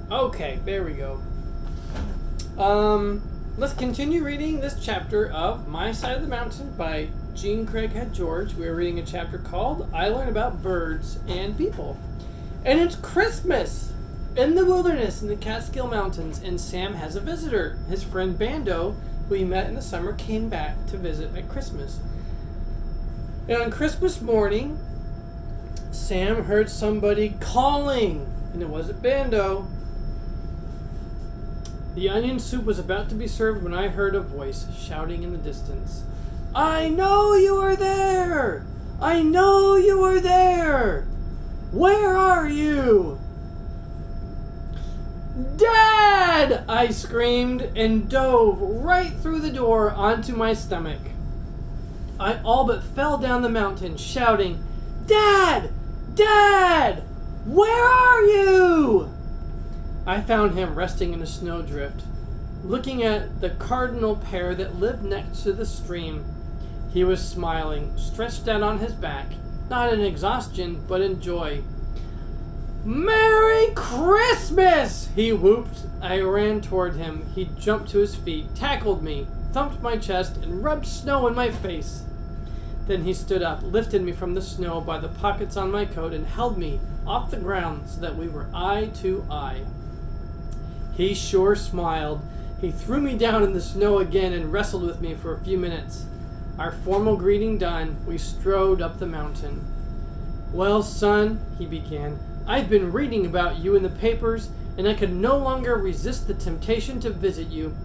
Okay, there we go. Let's continue reading this chapter of My Side of the Mountain by Jean Craighead George. We're reading a chapter called I Learn About Birds and People. And it's Christmas in the wilderness in the Catskill Mountains, and Sam has a visitor. His friend Bando, who he met in the summer, came back to visit at Christmas. And on Christmas morning, Sam heard somebody calling, and it wasn't Bando. The onion soup was about to be served when I heard a voice shouting in the distance. I know you are there! I know you are there! Where are you? Dad! I screamed and dove right through the door onto my stomach. I all but fell down the mountain shouting, Dad! Dad! Where are you? I found him resting in a snowdrift, looking at the cardinal pear that lived next to the stream. He was smiling, stretched out on his back, not in exhaustion, but in joy. Merry Christmas! He whooped. I ran toward him. He jumped to his feet, tackled me, thumped my chest, and rubbed snow in my face. Then he stood up, lifted me from the snow by the pockets on my coat, and held me off the ground so that we were eye to eye. He sure smiled. He threw me down in the snow again and wrestled with me for a few minutes. Our formal greeting done, we strode up the mountain. Well, son, he began, I've been reading about you in the papers, and I could no longer resist the temptation to visit you.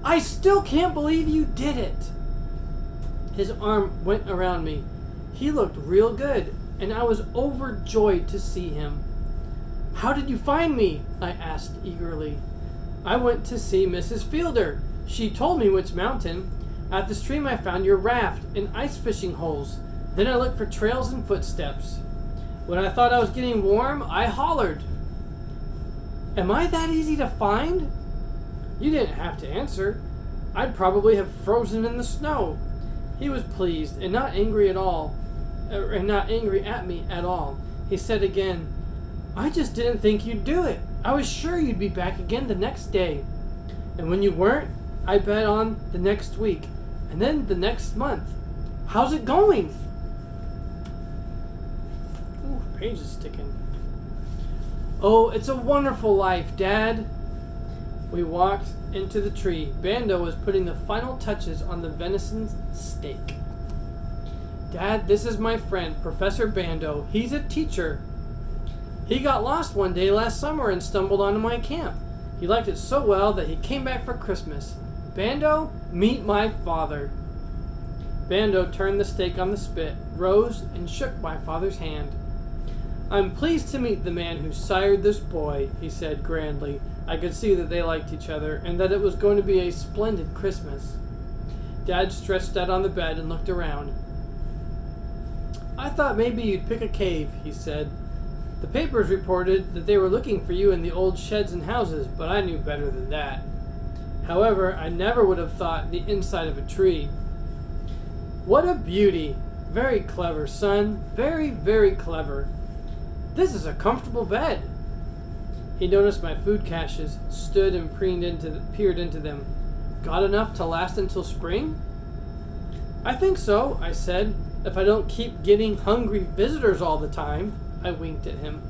I still can't believe you did it. His arm went around me. He looked real good, and I was overjoyed to see him. How did you find me? I asked eagerly. I went to see Mrs. Fielder. She told me which mountain. At the stream I found your raft and ice fishing holes. Then I looked for trails and footsteps. When I thought I was getting warm, I hollered. Am I that easy to find? You didn't have to answer. I'd probably have frozen in the snow. He was pleased and not angry at all, and not angry at me at all. He said again, I just didn't think you'd do it. I was sure you'd be back again the next day. And when you weren't, I bet on the next week, and then the next month. How's it going? Ooh, page is sticking. Oh, it's a wonderful life, Dad. We walked into the tree. Bando was putting the final touches on the venison steak. Dad, this is my friend, Professor Bando. He's a teacher. He got lost one day last summer and stumbled onto my camp. He liked it so well that he came back for Christmas. Bando, meet my father. Bando turned the steak on the spit, rose, and shook my father's hand. I'm pleased to meet the man who sired this boy, he said grandly. I could see that they liked each other, and that it was going to be a splendid Christmas. Dad stretched out on the bed and looked around. I thought maybe you'd pick a cave, he said. The papers reported that they were looking for you in the old sheds and houses, but I knew better than that. However, I never would have thought the inside of a tree. What a beauty! Very clever, son. Very, very clever. This is a comfortable bed. He noticed my food caches, stood and peered into them. Got enough to last until spring? I think so, I said, if I don't keep getting hungry visitors all the time. I winked at him.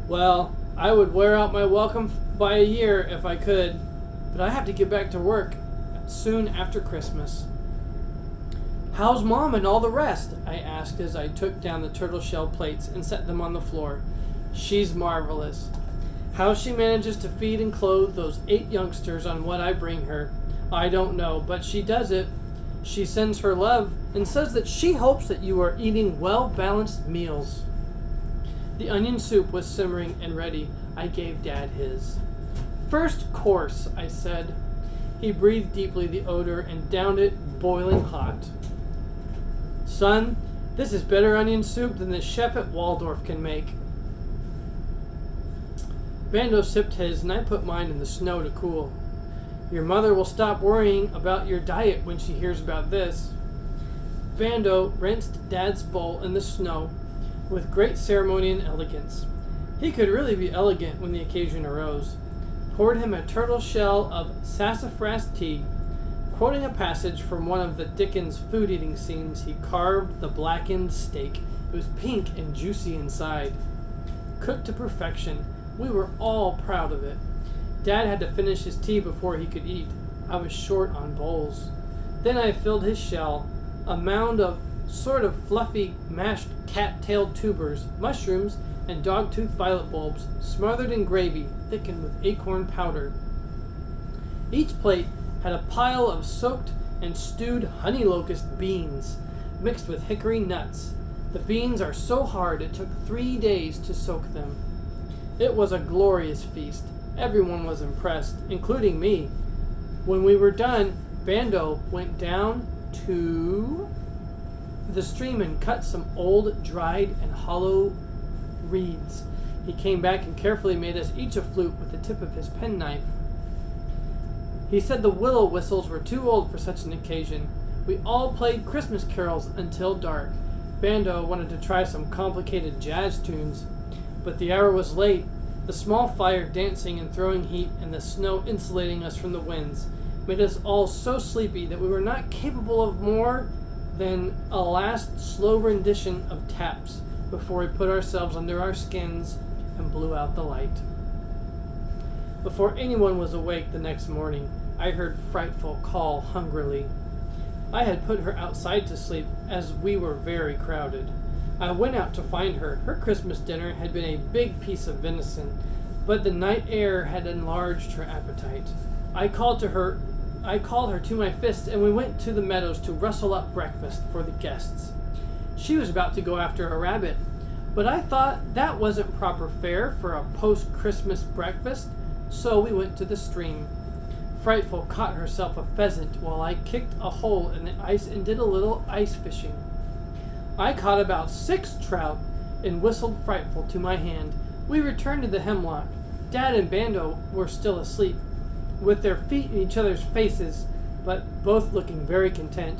Well, I would wear out my welcome by a year if I could, but I have to get back to work soon after Christmas. How's Mom and all the rest? I asked as I took down the turtle shell plates and set them on the floor. She's marvelous. How she manages to feed and clothe those 8 youngsters on what I bring her, I don't know, but she does it. She sends her love and says that she hopes that you are eating well-balanced meals. The onion soup was simmering and ready. I gave Dad his. First course, I said. He breathed deeply the odor and downed it boiling hot. Son, this is better onion soup than the chef at Waldorf can make. Bando sipped his and I put mine in the snow to cool. Your mother will stop worrying about your diet when she hears about this. Bando rinsed Dad's bowl in the snow with great ceremony and elegance. He could really be elegant when the occasion arose. Poured him a turtle shell of sassafras tea. Quoting a passage from one of the Dickens food-eating scenes, he carved the blackened steak. It was pink and juicy inside. Cooked to perfection. We were all proud of it. Dad had to finish his tea before he could eat. I was short on bowls. Then I filled his shell, a mound of sort of fluffy mashed cat-tailed tubers, mushrooms, and dog-tooth violet bulbs, smothered in gravy, thickened with acorn powder. Each plate had a pile of soaked and stewed honey locust beans, mixed with hickory nuts. The beans are so hard it took 3 days to soak them. It was a glorious feast. Everyone was impressed, including me. When we were done, Bando went down to the stream and cut some old, dried, and hollow reeds. He came back and carefully made us each a flute with the tip of his penknife. He said the willow whistles were too old for such an occasion. We all played Christmas carols until dark. Bando wanted to try some complicated jazz tunes, but the hour was late. The small fire dancing and throwing heat and the snow insulating us from the winds made us all so sleepy that we were not capable of more than a last slow rendition of taps before we put ourselves under our skins and blew out the light. Before anyone was awake the next morning, I heard Frightful call hungrily. I had put her outside to sleep, as we were very crowded. I went out to find her. Her Christmas dinner had been a big piece of venison, but the night air had enlarged her appetite. I called her to my fist, and we went to the meadows to rustle up breakfast for the guests. She was about to go after a rabbit, but I thought that wasn't proper fare for a post-Christmas breakfast, so we went to the stream. Frightful caught herself a pheasant while I kicked a hole in the ice and did a little ice fishing. I caught about 6 trout and whistled Frightful to my hand. We returned to the hemlock. Dad and Bando were still asleep, with their feet in each other's faces, but both looking very content.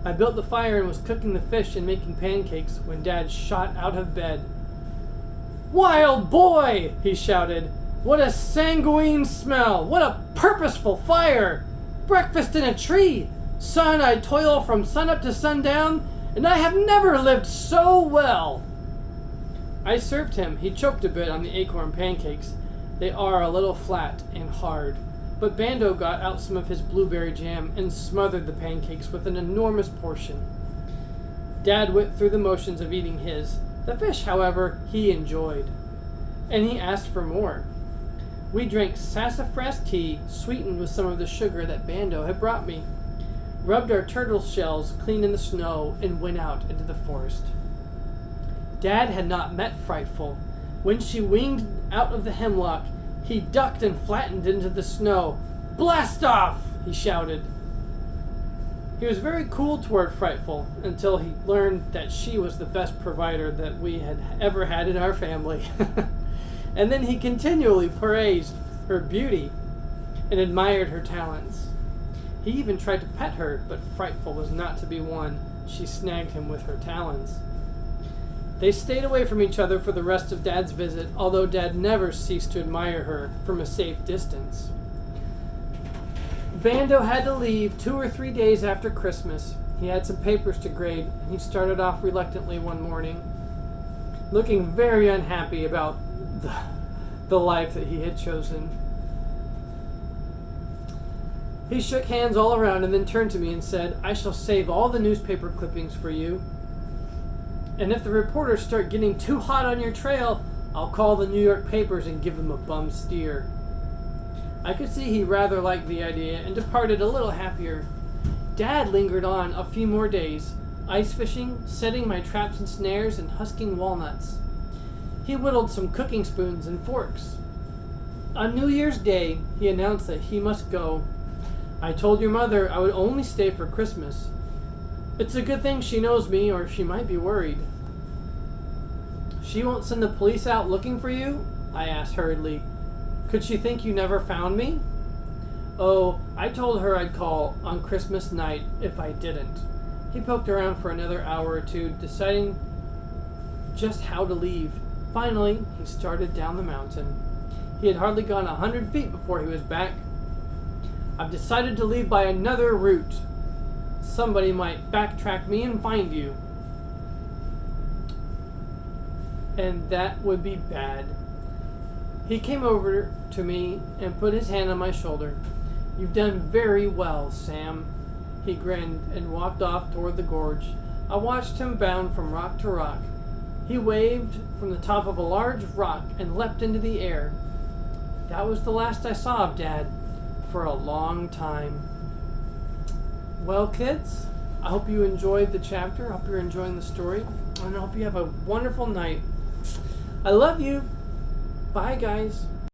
I built the fire and was cooking the fish and making pancakes when Dad shot out of bed. "Wild boy!" he shouted. "What a sanguine smell! What a purposeful fire! Breakfast in a tree! Son, I toil from sunup to sundown, and I have never lived so well!" I served him. He choked a bit on the acorn pancakes. They are a little flat and hard. But Bando got out some of his blueberry jam and smothered the pancakes with an enormous portion. Dad went through the motions of eating his. The fish, however, he enjoyed. And he asked for more. We drank sassafras tea, sweetened with some of the sugar that Bando had brought me, rubbed our turtle shells clean in the snow, and went out into the forest. Dad had not met Frightful. When she winged out of the hemlock, he ducked and flattened into the snow. "Blast off!" he shouted. He was very cool toward Frightful until he learned that she was the best provider that we had ever had in our family. And then he continually praised her beauty and admired her talents. He even tried to pet her, but Frightful was not to be won. She snagged him with her talons. They stayed away from each other for the rest of Dad's visit, although Dad never ceased to admire her from a safe distance. Bando had to leave 2 or 3 days after Christmas. He had some papers to grade, and he started off reluctantly one morning, looking very unhappy about the life that he had chosen. He shook hands all around and then turned to me and said, "I shall save all the newspaper clippings for you. And if the reporters start getting too hot on your trail, I'll call the New York papers and give them a bum steer." I could see he rather liked the idea and departed a little happier. Dad lingered on a few more days, ice fishing, setting my traps and snares, and husking walnuts. He whittled some cooking spoons and forks. On New Year's Day, he announced that he must go. "I told your mother I would only stay for Christmas. It's a good thing she knows me, or she might be worried." "She won't send the police out looking for you?" I asked hurriedly. "Could she think you never found me?" "Oh, I told her I'd call on Christmas night if I didn't." He poked around for another hour or two, deciding just how to leave. Finally, he started down the mountain. He had hardly gone 100 feet before he was back. I've decided to leave by another route. Somebody might backtrack me and find you. And that would be bad. He came over to me and put his hand on my shoulder. You've done very well, Sam. He grinned and walked off toward the gorge. I watched him bound from rock to rock. He waved from the top of a large rock and leapt into the air. That was the last I saw of Dad for a long time. Well, kids, I hope you enjoyed the chapter. I hope you're enjoying the story. And I hope you have a wonderful night. I love you. Bye, guys.